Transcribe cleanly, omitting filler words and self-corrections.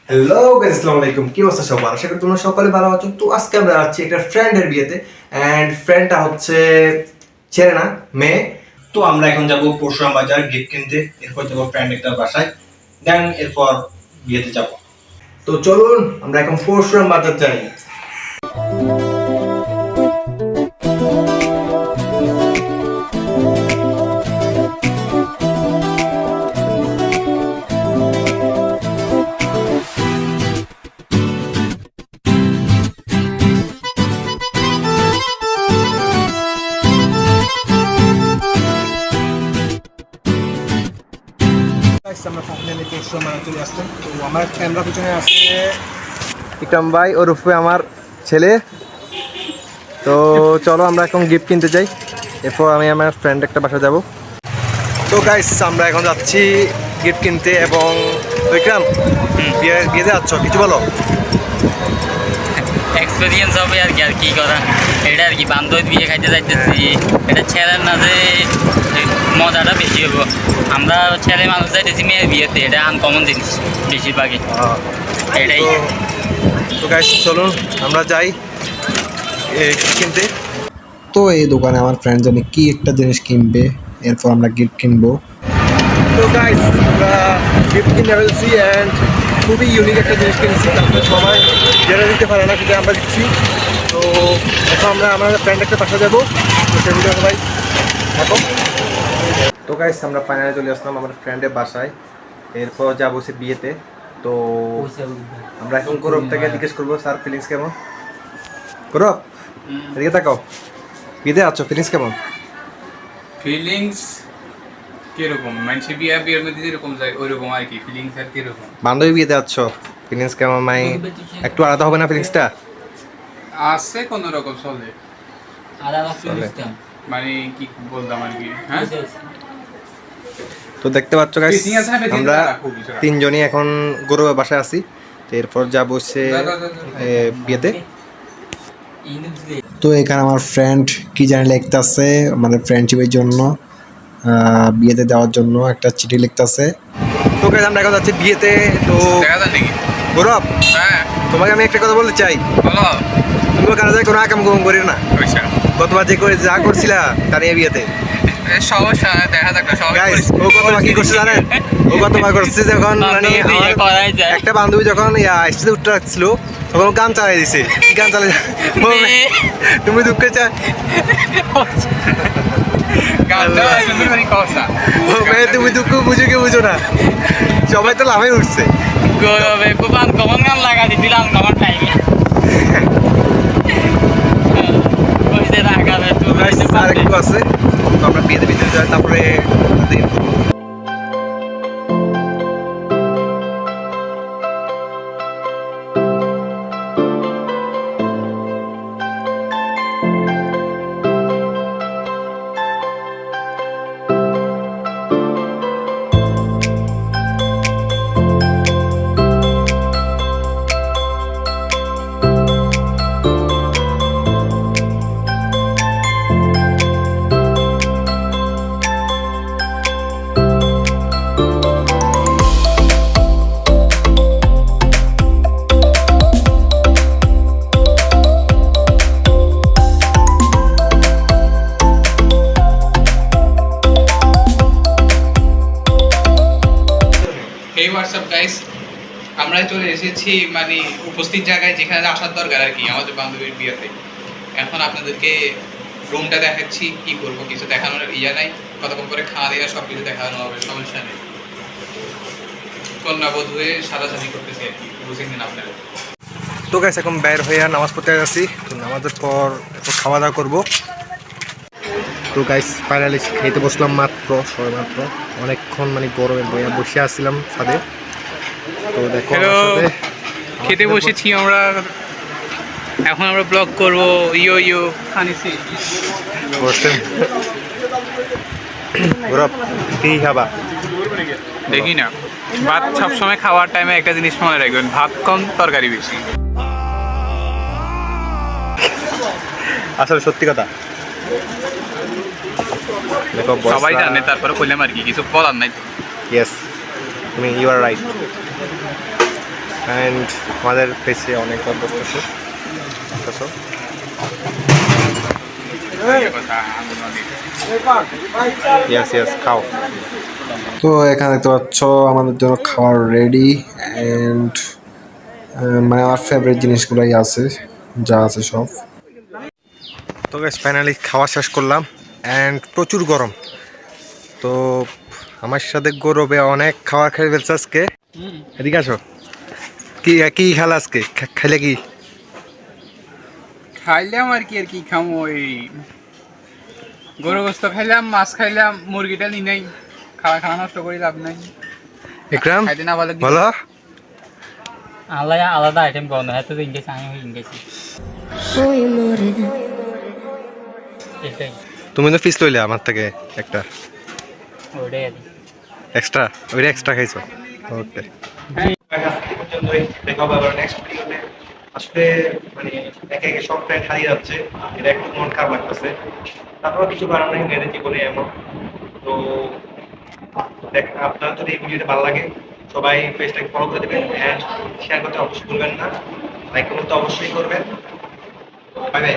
Hello guys, আসসালামু আলাইকুম। কি অবস্থা সবার? আশা করি তোমরা সকলে ভালো আছো। তো আজকে আমরা যাচ্ছি একটা ফ্রেন্ডের বিয়েতে, এন্ড ফ্রেন্ডটা হচ্ছে ছেলে না, মেয়ে। তো আমরা এখন যাব পরশুরাম বাজার গিফট কিনতে, এরপর যাবো ফ্রেন্ড একটা বাসায়, দেন এরপর বিয়েতে যাব। তো চলুন আমরা এখন পরশুরাম বাজার যাই। আমরা ফাইনালি পরশুরাম বাজার চলে আসলাম। তো আমার ক্যামেরা পিছনে আছে ইকরাম ভাই ওরফে আমার ছেলে। তো চলো আমরা এখন গিফট কিনতে যাই, এরপর আমি আমার ফ্রেন্ড একটা বাসা যাব। তো গাইস আমরা এখন যাচ্ছি গিফট কিনতে, এবং বিক্রম বিয়েতে যাচ্ছ, কিছু বলো। এক্সপিরিয়েন্স হবে আর কি, আর কি করা, এটা আর কি বান্ধবী বিয়ে খাইতে যাইতেছি, এটা ছেলের না যে মজাটা বেশি হবো। আমরা ছেলে মানুষ যাইতেছি মেয়ের বিয়েতে, এটা আনকমন জিনিস বেশিরভাগই এটাই। তো গাইস চলুন আমরা যাই কিনতে। তো এই দোকানে আমার ফ্রেন্ড জানি কি একটা জিনিস কিনবে, এরপর আমরা গিফট কিনবো। তো গাইস আমরা গিফট কিনে ফেলছি, অ্যান্ড খুবই ইউনিক একটা জিনিস কিনেছি, তারপরে সবাই যেটা দিতে পারে না সেটা আমরা দিচ্ছি। তো এখন আমরা আমার ফ্রেন্ড একটা পাশে যাবো, তো সে ভিডিও সবাই দেখো। তো গাইস আমরা ফাইনালি চলে আসলাম আমার ফ্রেন্ডের বাসায়, এরপর যাবো সে বিয়েতে। তো আমরা এখন গৌরব থেকে জিজ্ঞেস করবো, স্যার ফিলিংস কেমন? গৌরব এদিকে তাকাও, বিয়েতে আছো, ফিলিংস কেমন? ফিলিংস কিরকম, মানুষের বিয়ের মধ্যে যেরকম যায় ওইরকম আর কি। ফিলিংস আর কিরকম, বান্ধবী বিয়েতে আছো, ফিলিংস কেমন? একটু আলাদা হবে না ফিলিংসটা? আছে কোনো রকম চলে, মানে কি বলতাম আর কি। হ্যাঁ, তো দেখতে পাচ্ছ গাইস আমরা তিনজনই এখন গৌরবের বাসায় আছি, তো এরপর যাবো সে বিয়েতে। তো এখানে আমার ফ্রেন্ড কি জানি লিখতেছে, মানে ফ্রেন্ডশিপের জন্য বিয়েতে দেওয়ার জন্য একটা চিঠি লিখতেছে। তো গাইস আমরা এখন যাচ্ছি বিয়েতে। তো দেখা যায় নাকি? গৌরব হ্যাঁ তোমাকে আমি একটা কথা বলতে চাই, বলো। তুমি ওখানে যাই কোনো আকাম কুম করি না। গতবার যে করে যা করছিলা তার এই বিয়েতে সমস্যা দেখা যাক না। সবাই গাইস ও কতবার কি করছে জানেন? ও কতবার করছে যখন মানে একটা বান্ধবী যখন স্টেজে উঠতে রাখছিল তখন গান চালাই দিছে। কি গান চালাই? তুমি দুঃখে চা তুমি দুঃখ বুঝো কি বুঝো না, সবাই তো লাভে উঠছে। গৌরবে খুব আনকমন গান লাগা দিছিল আনকমন টাইমে। আর একটু আছে, তো আমরা বিয়েতে ভিতরে যাই, তারপরে এই হোয়াটসঅ্যাপ গাইস, আমরা চলে এসেছি মানে উপস্থিত জায়গায় যেখানে আসার দরকার আর কি, আমাদের বান্ধবীর বিয়েতে। এখন আপনাদেরকে রুমটা দেখাচ্ছি, কি করব কিছু দেখানোর ইয়া নাই, কতক্ষণ পরে খাওয়া দেওয়া সব কিছু দেখানো হবে, সমস্যা নেই। কন্যা বধূ হয়ে সাজাসাজি করতেছি আর কি, বুঝে নিন আপনারা। তো গাইস এখন বের হয়ে নামাজ পড়তে যাচ্ছি। তো নামাজের পর এরপর খাওয়া দাওয়া করবো। তো গাইস ফাইনালি খেতে বসলাম মাত্র, সবে মাত্র, অনেকক্ষণ মানে গরমে বইয়া বসে আসছিলাম ছাদে। তো দেখো আমার সাথে খেতে বসেছি আমরা, এখন আমরা ব্লগ করব। ইয়ো ইয়ো খানিসি বসছেন গৌরব, কি খাবা? দেখি না, ভাত সবসময় খাওয়ার টাইমে একটা জিনিস মনে রাখবেন, ভাত কম তরকারি বেশি। আসলে সত্যি কথা, দেখো সবাই জানে, তারপরে কইলাম আর কি, কিছু বলার নাই তো। ইয়েস, তুমি ইউ আর রাইট। অ্যান্ড আমাদের ফেসে অনেক গল্প করছে ইয়েস ইয়েস খাও। তো এখানে দেখতে পাচ্ছ আমাদের জন্য খাবার রেডি অ্যান্ড মানে আমার ফেভারিট জিনিসগুলোই আছে, যা আছে সব। তো গাইস ফাইনালি খাওয়া শেষ করলাম অ্যান্ড প্রচুর গরম। তো আমার সাথে গৌরবে অনেক খাবার খেয়ে ফেলছে আজকে। এদিকে আসো, কি কি খেলা আজকে? খাইলে কি? খাইলাম আর কি খামো, ওই গরু গোস্ত খাইলাম, মাছ খাইলাম, মুরগিটা নি নাই, খাওয়া নষ্ট করে লাভ নাই। ইকরাম খাইতে না ভালো বলো। আলাদা আলাদা আইটেম পাও না, এত দিন গেছে আমি গেছি এটাই তুমি তো ফিস লইলে আমার থেকে একটা ওটাই আর কি। এক্সট্রা, ওইটা এক্সট্রা খাইছো। ওকে আসলে মানে একে একে সব ফ্রেন্ড হারিয়ে যাচ্ছে, এটা একটু মন খারাপ লাগতেছে। তারপর কিছু করার নেই, মেয়েদের জীবনে এমন। তো দেখ, আপনার যদি এই ভিডিওটা ভালো লাগে সবাই পেজটাকে ফলো করে দেবেন অ্যান্ড শেয়ার করতে অবশ্যই ভুলবেন না, লাইক করতে অবশ্যই করবেন। Bye bye.